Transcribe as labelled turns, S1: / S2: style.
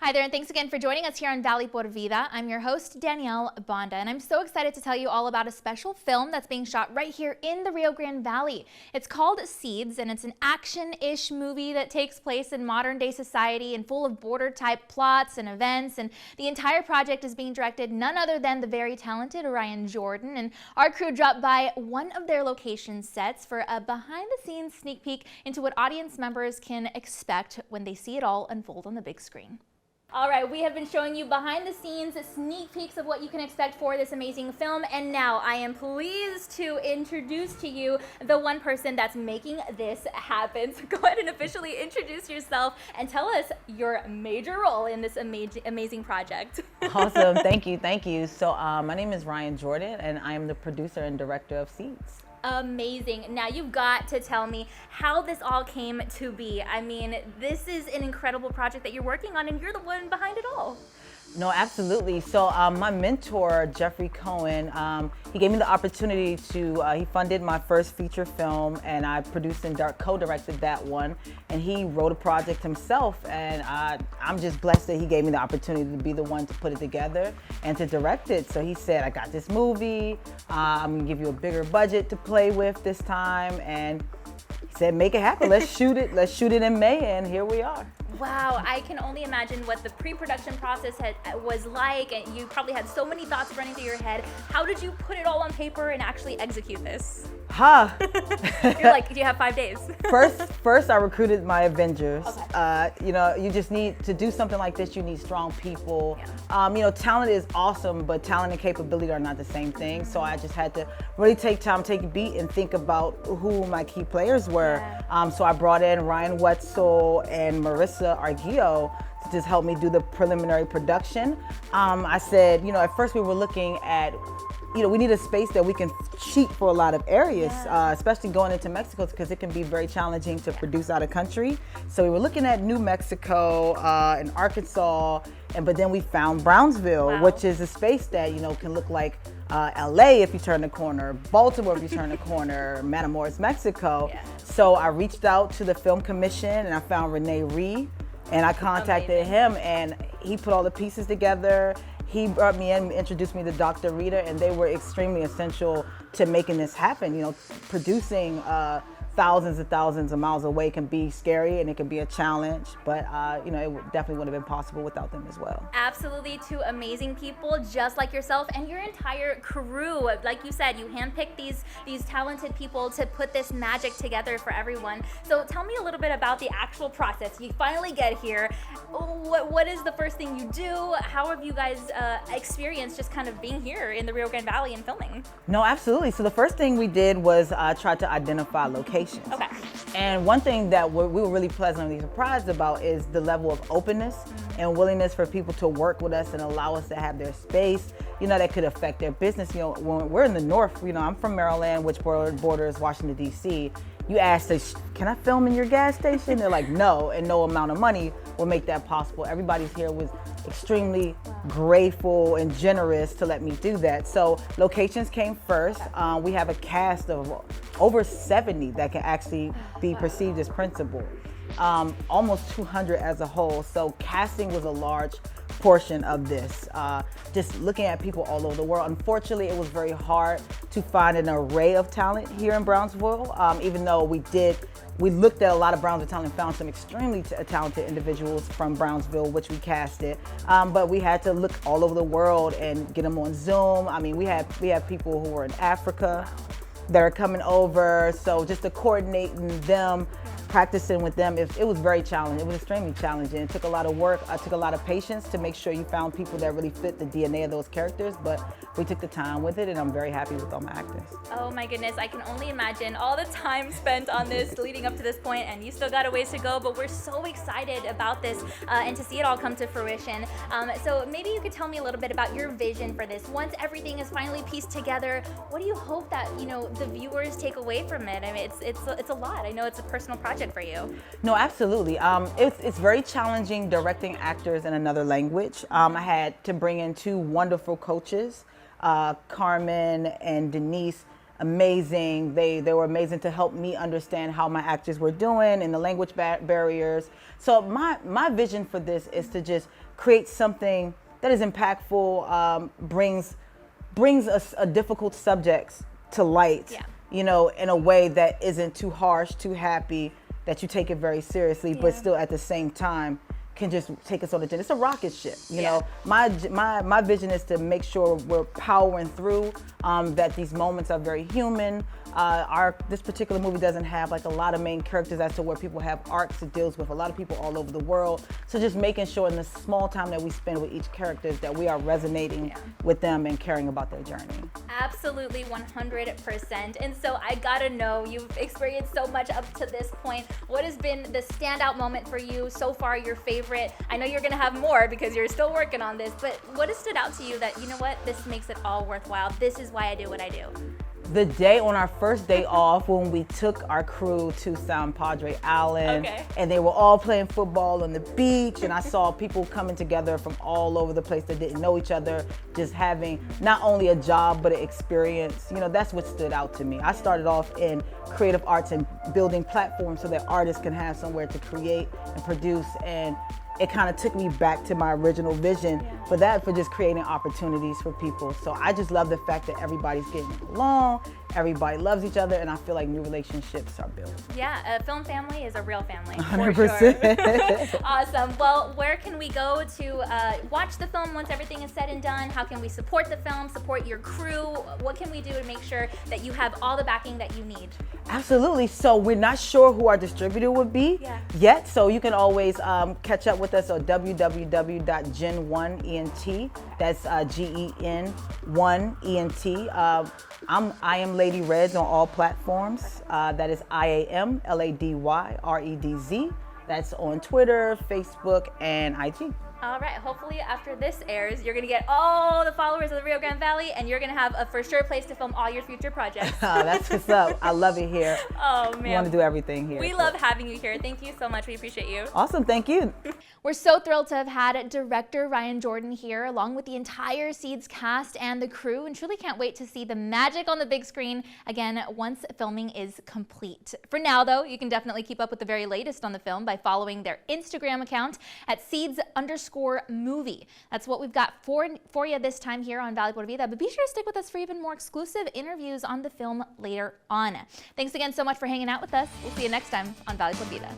S1: Hi there, and thanks again for joining us here on Valley por Vida. I'm your host, Danielle Banda, and I'm so excited to tell you all about a special film that's being shot right here in the Rio Grande Valley. It's called Seeds, and it's an action-ish movie that takes place in modern-day society and full of border-type plots and events, and the entire project is being directed none other than the very talented Ryan Jordan, and our crew dropped by one of their location sets for a behind-the-scenes sneak peek into what audience members can expect when they see it all unfold on the big screen. All right, we have been showing you behind the scenes sneak peeks of what you can expect for this amazing film, and now I am pleased to introduce to you the one person that's making this happen. So go ahead and officially introduce yourself and tell us your major role in this amazing project.
S2: Awesome, thank you. So my name is Ryan Jordan, and I am the producer and director of Seeds.
S1: Amazing. Now you've got to tell me how this all came to be. I mean, this is an incredible project that you're working on, and you're the one behind it all.
S2: No, absolutely. So my mentor, Jeffrey Cohen, he gave me the opportunity to, he funded my first feature film, and I produced and co-directed that one. And he wrote a project himself, and I'm just blessed that he gave me the opportunity to be the one to put it together and to direct it. So he said, I got this movie, I'm gonna give you a bigger budget to play with this time. And he said, make it happen, let's shoot it in May, and here we are.
S1: Wow, I can only imagine what the pre-production process was like, and you probably had so many thoughts running through your head. How did you put it all on paper and actually execute this? You're like, you have 5 days.
S2: First, I recruited my Avengers.
S1: Okay.
S2: You know, you just need to do something like this. You need strong people. Yeah. You know, talent is awesome, but talent and capability are not the same thing. So I just had to really take time, take a beat, and think about who my key players were. Yeah. So I brought in Ryan Wetzel and Marissa Argio to just help me do the preliminary production. I said, you know, at first we were looking at, you know, we need a space that we can shoot for a lot of areas, especially going into Mexico, because it can be very challenging to produce out of country. So we were looking at New Mexico and Arkansas, but then we found Brownsville, which is a space that, you know, can look like LA if you turn the corner, Baltimore if you turn the corner, Matamoros, Mexico. Yeah. So I reached out to the Film Commission and I found Rene Ree, and I contacted him, and he put all the pieces together. He brought me in, introduced me to Dr. Rita, and they were extremely essential to making this happen. You know, producing thousands and thousands of miles away can be scary and it can be a challenge, but you know, it definitely would have been possible without them as well.
S1: Absolutely, two amazing people just like yourself and your entire crew. Like you said, you handpicked these talented people to put this magic together for everyone. So tell me a little bit about the actual process. You finally get here. What is the first thing you do? How have you guys experienced just kind of being here in the Rio Grande Valley and filming?
S2: No, absolutely. So the first thing we did was try to identify locations.
S1: Okay.
S2: And one thing that we were really pleasantly surprised about is the level of openness and willingness for people to work with us and allow us to have their space, you know, that could affect their business. You know, when we're in the north, you know, I'm from Maryland, which borders Washington, D.C. You ask, can I film in your gas station? They're like, no, and no amount of money will make that possible. Everybody's here was extremely grateful and generous to let me do that. So locations came first. We have a cast of over 70 that can actually be perceived as principal. Almost 200 as a whole. So casting was a large portion of this. Just looking at people all over the world. Unfortunately, it was very hard to find an array of talent here in Brownsville, even though we looked at a lot of Brownsville talent and found some extremely talented individuals from Brownsville, which we casted. But we had to look all over the world and get them on Zoom. I mean, we have people who were in Africa that are coming over. So just to coordinating them, practicing with them, it was very challenging. It was extremely challenging. It took a lot of work. It took a lot of patience to make sure you found people that really fit the DNA of those characters, but we took the time with it, and I'm very happy with all my actors.
S1: Oh my goodness, I can only imagine all the time spent on this leading up to this point, and you still got a ways to go, but we're so excited about this and to see it all come to fruition. So maybe you could tell me a little bit about your vision for this. Once everything is finally pieced together, what do you hope that, you know, the viewers take away from it? I mean, it's a lot. I know it's a personal project for you.
S2: No, absolutely. It's very challenging directing actors in another language. I had to bring in two wonderful coaches, Carmen and Denise. amazing. They were amazing to help me understand how my actors were doing and the language barriers. So my vision for this is to just create something that is impactful, brings a difficult subjects to light, you know, in a way that isn't too harsh, too happy, that you take it very seriously, but still at the same time can just take us on a journey. It's a rocket ship, you know. My vision is to make sure we're powering through, that these moments are very human. This particular movie doesn't have like a lot of main characters as to where people have arcs. It deals with a lot of people all over the world. So just making sure in the small time that we spend with each character that we are resonating with them and caring about their journey.
S1: Absolutely, 100%. And so I gotta know, you've experienced so much up to this point. What has been the standout moment for you so far, your favorite? I know you're gonna have more because you're still working on this, but what has stood out to you that, you know what, this makes it all worthwhile? This is why I do what I do.
S2: The day on our first day off when we took our crew to San Padre Island, and they were all playing football on the beach, and I saw people coming together from all over the place that didn't know each other, just having not only a job but an experience. You know, that's what stood out to me. I started off in creative arts and building platforms so that artists can have somewhere to create and produce, and it kind of took me back to my original vision for just creating opportunities for people. So I just love the fact that everybody's getting along, everybody loves each other, and I feel like new relationships are built.
S1: Yeah, a film family is a real family.
S2: 100%.
S1: Sure. Awesome. Well, where can we go to watch the film once everything is said and done? How can we support the film, support your crew? What can we do to make sure that you have all the backing that you need?
S2: Absolutely. So we're not sure who our distributor would be yet, so you can always catch up with us on www.gen1ent. That's GEN1ENT. I am Lady Reds on all platforms. That is IAMLADYREDZ. That's on Twitter, Facebook, and IG.
S1: All right, hopefully after this airs, you're gonna get all the followers of the Rio Grande Valley, and you're gonna have a for sure place to film all your future projects.
S2: Oh, that's what's up. I love it here.
S1: Oh man,
S2: we want to do everything here.
S1: We love having you here. Thank you so much. We appreciate you.
S2: Awesome, thank you.
S1: We're so thrilled to have had director Ryan Jordan here, along with the entire Seeds cast and the crew, and truly can't wait to see the magic on the big screen again once filming is complete. For now, though, you can definitely keep up with the very latest on the film by following their Instagram account at Seeds_movie. That's what we've got for you this time here on Valley por Vida, but be sure to stick with us for even more exclusive interviews on the film later on. Thanks again so much for hanging out with us. We'll see you next time on Valley por Vida.